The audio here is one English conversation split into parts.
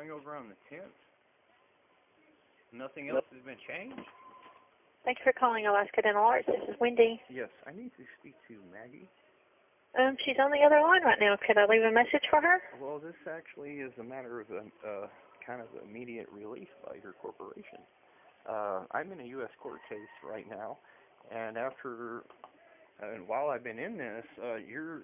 going over on the 10th. Nothing else has been changed? Thanks for calling Alaska Dental Arts. This is Wendy. Yes, I need to speak to Maggie. She's on the other line right now. Could I leave a message for her? Well, this actually is a matter of kind of immediate relief by your corporation. I'm in a U.S. court case right now, and while I've been in this, your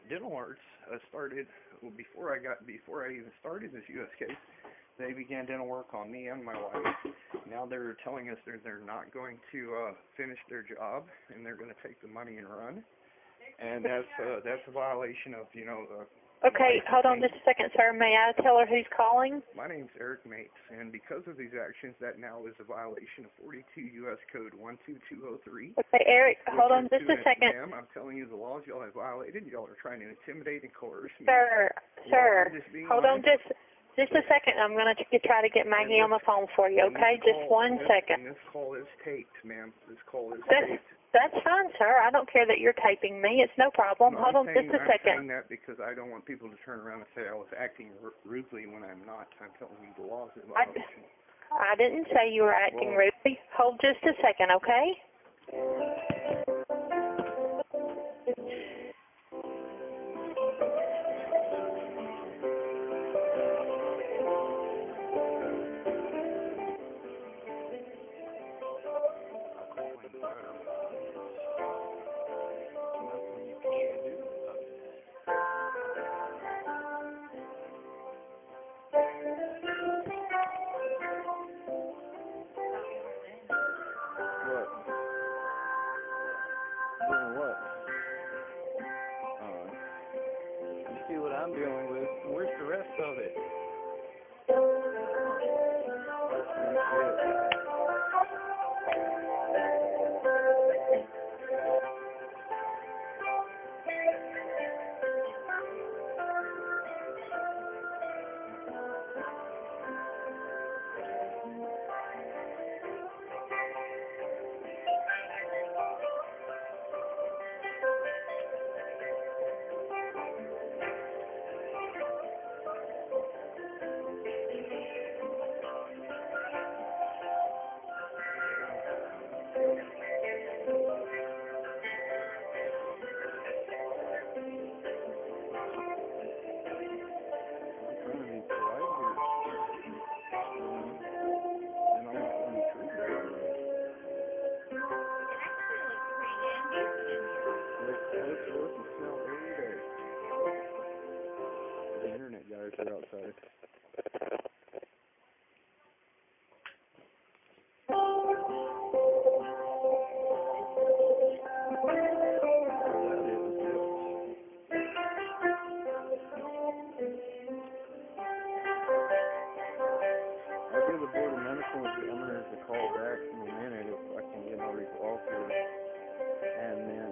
dental arts started before I even started this U.S. case. They began dental work on me and my wife. Now they're telling us they're not going to finish their job, and they're going to take the money and run. And that's a violation of, Okay, hold on just a second, sir. May I tell her who's calling? My name's Eric Mates, and because of these actions, that now is a violation of 42 U.S. Code 12203. Okay, Eric, hold on just a second. Ma'am, I'm telling you the laws y'all have violated. Y'all are trying to intimidate and coerce me. Sir, hold on just a second. I'm going to try to get Maggie on the phone for you, okay? Just 1 second. This call is taped, ma'am. This call is taped. That's fine, sir. I don't care that you're taping me. It's no problem. No, Hold on just a second. I'm saying that because I don't want people to turn around and say I was acting rudely when I'm not. I'm telling you the laws are violation. I didn't say you were acting rudely. Hold just a second, okay? You see what I'm dealing with? Where's the rest of it? The internet guys are outside. I'll give the Board of Medical Examiners a call back in a minute if I can get all resolved here. And then,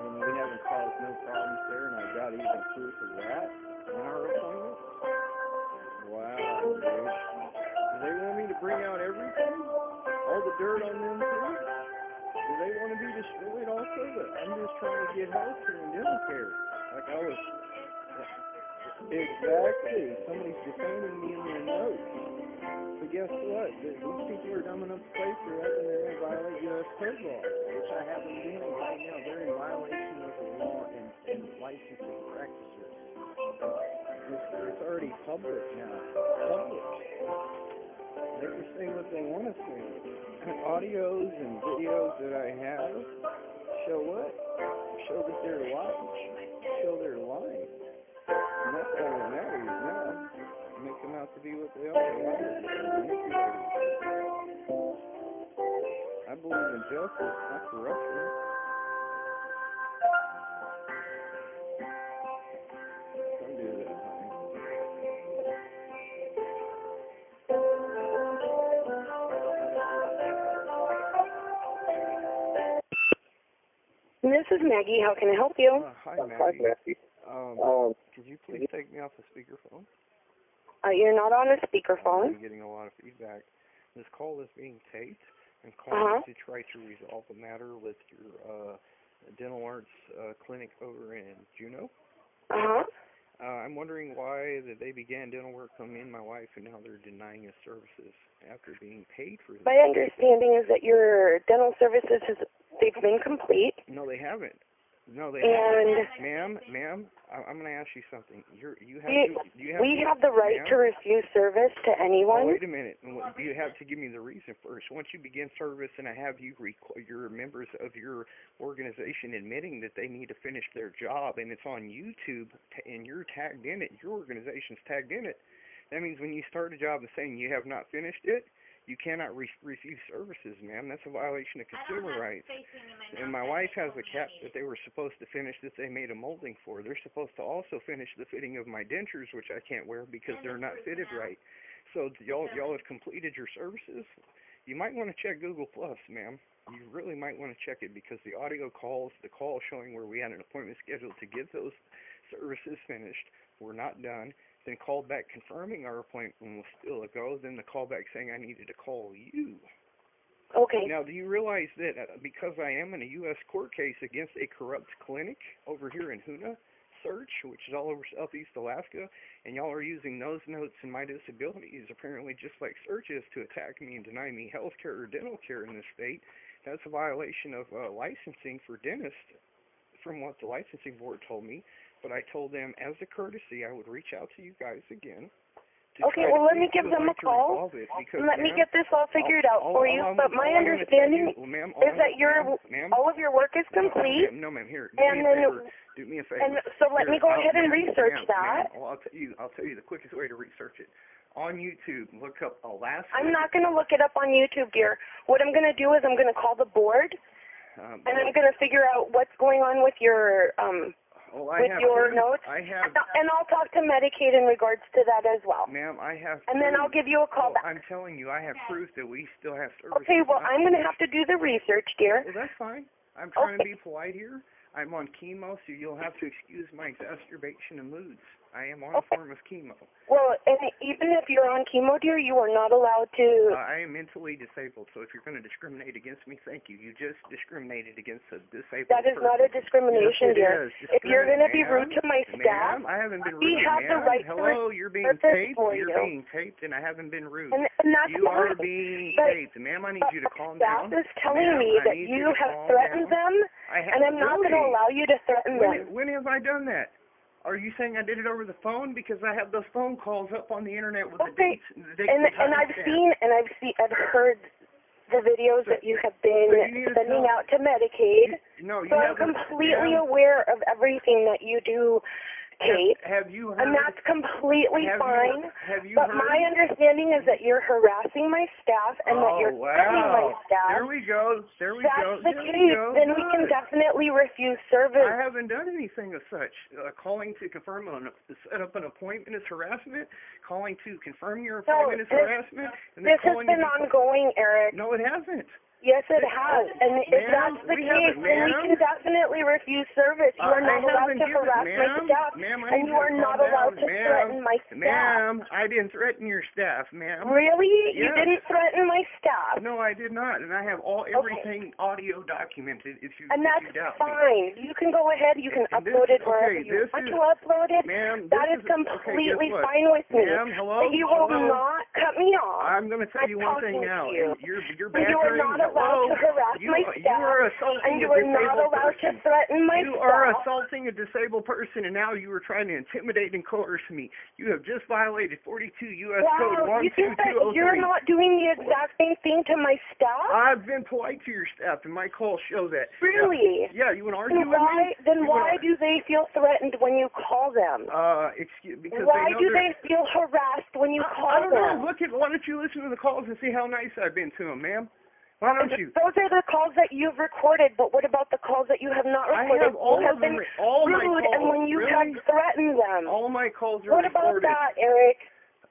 and we haven't caused no problems there, and I've got even proof of that in our appointments. Wow, dude. Do they want me to bring out everything? All the dirt on them too? Do they want to be destroyed also? But I'm just trying to get health care and dental care. Like I was... Exactly. Somebody's defaming me in their notes. But guess what? These people are dumb enough to play through it, and they're going to violate U.S. code law, which I have them doing right now. They're in violation of the law and licensing practices. It's already public now. Public. They can say what they want to say. Audios and videos that I have show what? Show that they're lying. Show they're lying. And that's all that matters now. Make them out to be what they are. Manipulators. I believe in justice, not corruption. Don't do that, honey. This is Maggie. How can I help you? Hi, Maggie. Could you please take me off the speakerphone? You're not on a speakerphone. I'm getting a lot of feedback. This call is being taped and calling to try to resolve the matter with your dental arts clinic over in Junea. I'm wondering why that they began dental work on me and my wife, and now they're denying us services after being paid for them. My understanding is that your dental services, they've been complete. No, they haven't. No, they haven't. Ma'am, I'm going to ask you something. We have the right to refuse service to anyone. Oh, wait a minute. You have to give me the reason first. Once you begin service and I have your members of your organization admitting that they need to finish their job, and it's on YouTube and you're tagged in it, your organization's tagged in it, that means when you start a job and saying you have not finished it, you cannot refuse services, ma'am. That's a violation of consumer rights. And my wife has a cap that they were supposed to finish that they made a molding for. They're supposed to also finish the fitting of my dentures, which I can't wear because they're not fitted right. So y'all have completed your services. You might want to check Google Plus, ma'am. You really might want to check it because the audio calls, the call showing where we had an appointment scheduled to get those services finished were not done. Then called back confirming our appointment was still a go. Then the call back saying I needed to call you. Okay. Now, do you realize that because I am in a U.S. court case against a corrupt clinic over here in Junea, Search, which is all over Southeast Alaska, and y'all are using those notes and my disabilities apparently just like Search is to attack me and deny me health care or dental care in this state, that's a violation of licensing for dentists from what the licensing board told me. But I told them, as a courtesy, I would reach out to you guys again. Okay, well, let me give them a call. Let me get this all figured out for you. But my understanding is that all of your work is complete. No, ma'am, here, do me a favor. And so let me go ahead and research that. Well, I'll tell you the quickest way to research it. On YouTube, look up Alaska. I'm not going to look it up on YouTube, dear. What I'm going to do is I'm going to call the board, and I'm going to figure out what's going on with your notes, and I'll talk to Medicaid in regards to that as well. Ma'am, I have And then I'll give you a call back. I'm telling you, I have proof that we still have services. Okay, well, I'm going to have to do the research, dear. Well, that's fine. I'm trying to be polite here. I'm on chemo, so you'll have to excuse my exacerbation of moods. I am on a form of chemo. Well, and even if you're on chemo, dear, you are not allowed to... I am mentally disabled, so if you're going to discriminate against me, thank you. You just discriminated against a disabled That is person. not a discrimination, dear. If you're going to be rude to my staff, I haven't been rude, we have the right Hello, you're being taped. You're being taped, and I haven't been rude. And that's you are being taped. Ma'am, I need you to calm down. Staff is telling me that you have threatened them, and I'm not going to allow you to threaten them. When have I done that? Are you saying I did it over the phone? Because I have those phone calls up on the internet with the dates. And I've heard the videos that you have been sending out to Medicaid. So I'm completely aware of everything that you do, Kate. Have you heard? And that's completely fine. Have you but heard? My understanding is that you're harassing my staff and that you're threatening my staff. There we go. That's the case. Then we can definitely refuse service. I haven't done anything of such. Calling to confirm set up an appointment is harassment. Calling to confirm your appointment is harassment. And this has been ongoing, Eric. No, it hasn't. Yes, it has. And if that's the case, then we can definitely refuse service. You are not allowed to harass my staff, and you are not allowed to threaten my staff. Ma'am, I didn't threaten your staff, ma'am. Really? Yes. You didn't threaten my staff? No, I did not, and I have everything audio documented. And that's fine. You can go ahead. You can upload it wherever you want to upload it. Ma'am, that is completely fine with me. Ma'am, hello? But you will not cut me off. I'm going to tell you one thing now. You're you are not allowed to harass my staff, you are assaulting and you are not allowed to threaten my staff. You are assaulting a disabled person, and now you are trying to intimidate and coerce me. You have just violated 42 U.S. Code 12203. You think that you're not doing the exact same thing to my staff? I've been polite to your staff, and my calls show that. Really? Yeah, you want to argue with me? Then why do they feel threatened when you call them? Because why do they feel harassed when you call them? I don't know. Why don't you listen to the calls and see how nice I've been to them, ma'am? Why don't you? Those are the calls that you've recorded, but what about the calls that you have not recorded? I have all of them. All my calls. And when you have threatened them. All my calls are recorded. What about that, Eric?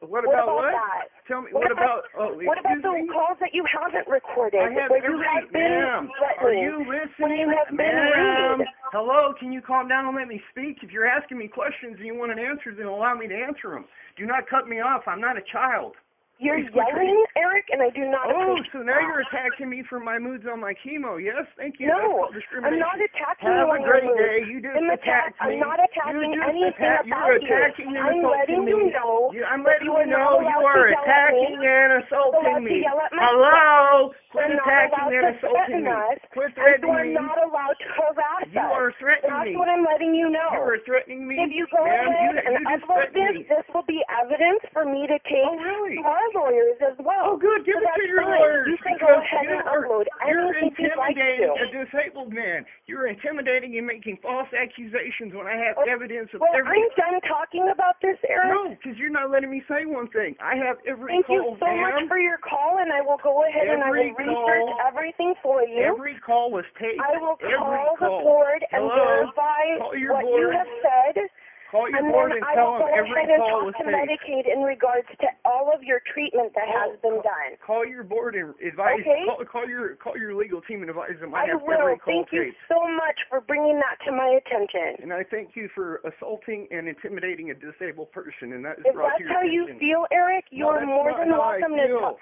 What about what? That? Tell me. What about the calls that you haven't recorded? I have where you have been ma'am. Are you listening? When you have been ma'am. rude. Hello, can you calm down and let me speak? If you're asking me questions and you want an answer, then allow me to answer them. Do not cut me off. I'm not a child. You're yelling, Eric, and I do not appreciate so now you're attacking me for my moods on my chemo. Yes, thank you. No, I'm not attacking you on your moods. Have a great day. You just attacked me. I'm not attacking anything about you. You're attacking and I'm letting me. you know. I'm letting you know you are attacking and assaulting me. Hello? Quit attacking and assaulting me. Quit threatening me. You are not allowed to harass us. You are threatening me. That's what I'm letting you know. You are threatening me. If you go ahead and upload this will be evidence for me to take to our lawyers as well. Oh, good. Give it to your fine. lawyers. You can go ahead and upload You're anything you'd like intimidating to. a disabled man. You're intimidating and making false accusations when I have evidence of I'm done talking about this, Eric. No, because you're not letting me say one thing. I have every Thank call, you so much for your call, and I will go ahead and I will research everything for you. Every call was taken. I will call the board and verify what you have said. Call your board and tell them every call was taken. And then I will go ahead and talk to Medicaid in regards to all of your treatment that has been done. Call your board and advise. Okay. Call your legal team and advise them. I will. Thank you so much for bringing that to my attention. And I thank you for assaulting and intimidating a disabled person. And that is if brought to your attention. If that's how you feel, Eric, you are more than welcome to talk.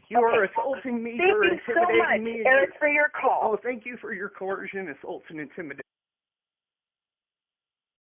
You are assaulting me for intimidating me. Thank you so much, Eric, for your call. Oh, thank you for your coercion, assaults, and intimidation.